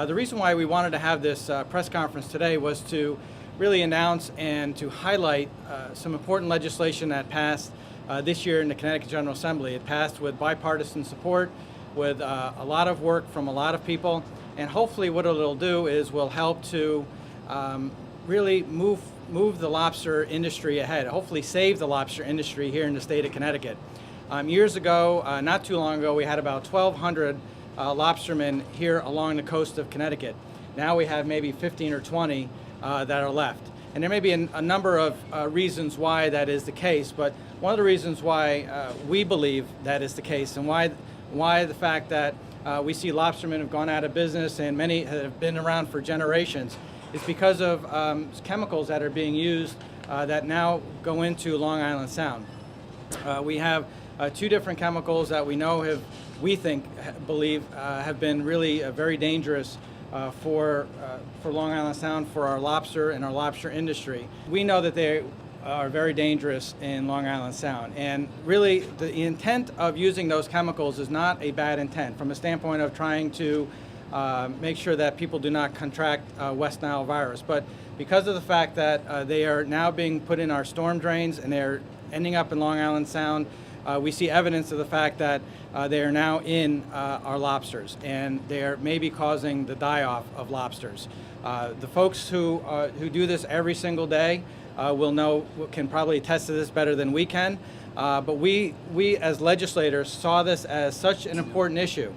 The reason why we wanted to have this press conference today was to really announce and to highlight some important legislation that passed this year in the Connecticut General Assembly. It passed with bipartisan support, with a lot of work from a lot of people, and hopefully what it'll do is will help to really move the lobster industry ahead, hopefully save the lobster industry here in the state of Connecticut. Years ago, not too long ago, we had about 1,200 lobstermen here along the coast of Connecticut. Now we have maybe 15 or 20 that are left. And there may be a number of reasons why that is the case, but one of the reasons why we believe that is the case, and why the fact that we see lobstermen have gone out of business and many have been around for generations, is because of chemicals that are being used that now go into Long Island Sound. We have two different chemicals that we know believe have been really very dangerous for Long Island Sound, for our lobster and our lobster industry. We know that they are very dangerous in Long Island Sound, and really the intent of using those chemicals is not a bad intent from a standpoint of trying to make sure that people do not contract West Nile virus. But because of the fact that they are now being put in our storm drains and they're ending up in Long Island Sound, we see evidence of the fact that they are now in our lobsters, and they are maybe causing the die-off of lobsters. The folks who do this every single day can probably attest to this better than we can, but we as legislators saw this as such an important issue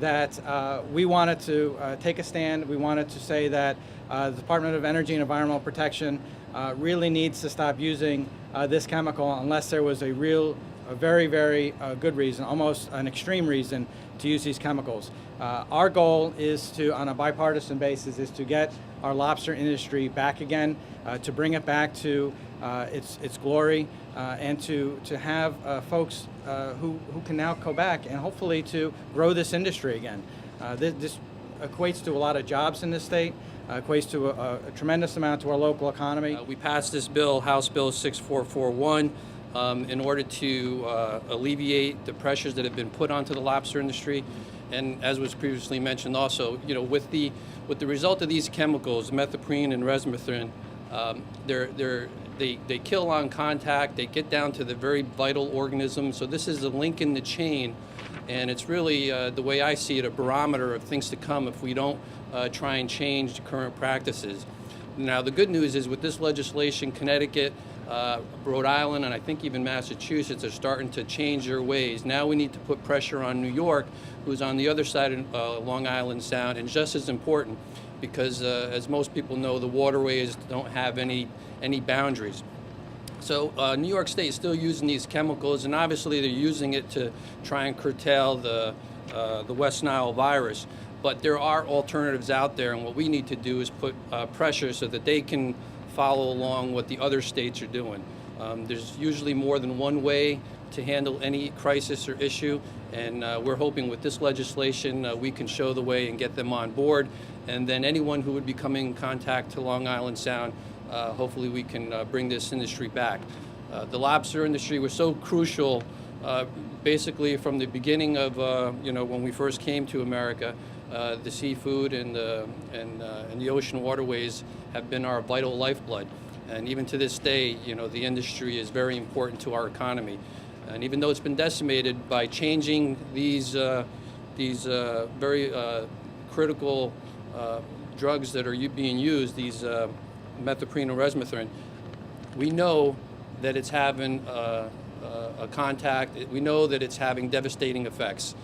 that we wanted to take a stand. We wanted to say that the Department of Energy and Environmental Protection really needs to stop using this chemical unless there was a very, very good reason, almost an extreme reason, to use these chemicals. Our goal is to, on a bipartisan basis, is to get our lobster industry back again, to bring it back to its glory, and to have folks who can now go back and hopefully to grow this industry again. This equates to a lot of jobs in this state, equates to a tremendous amount to our local economy. We passed this bill, House Bill 6441, in order to alleviate the pressures that have been put onto the lobster industry. And as was previously mentioned also, with the result of these chemicals, methoprene and resmethrin, they kill on contact, they get down to the very vital organisms. So this is a link in the chain, and it's really, the way I see it, a barometer of things to come if we don't try and change the current practices. Now, the good news is with this legislation, Connecticut, Rhode Island, and I think even Massachusetts are starting to change their ways. Now we need to put pressure on New York, who's on the other side of Long Island Sound, and just as important, because as most people know, the waterways don't have any boundaries. So New York State is still using these chemicals, and obviously they're using it to try and curtail the West Nile virus. But there are alternatives out there, and what we need to do is put pressure so that they can follow along what the other states are doing. There's usually more than one way to handle any crisis or issue, and we're hoping with this legislation we can show the way and get them on board, and then anyone who would be coming in contact to Long Island Sound, hopefully we can bring this industry back. The lobster industry was so crucial basically from the beginning of when we first came to America. The seafood and the ocean waterways have been our vital lifeblood, and even to this day, the industry is very important to our economy. And even though it's been decimated by changing these very critical drugs that are being used, these methoprene and resmethrin, we know that it's having a contact. We know that it's having devastating effects.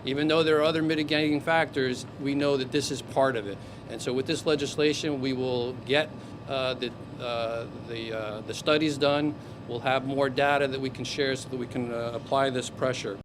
Even though there are other mitigating factors, we know that this is part of it. And so with this legislation, we will get the studies done. We'll have more data that we can share so that we can apply this pressure.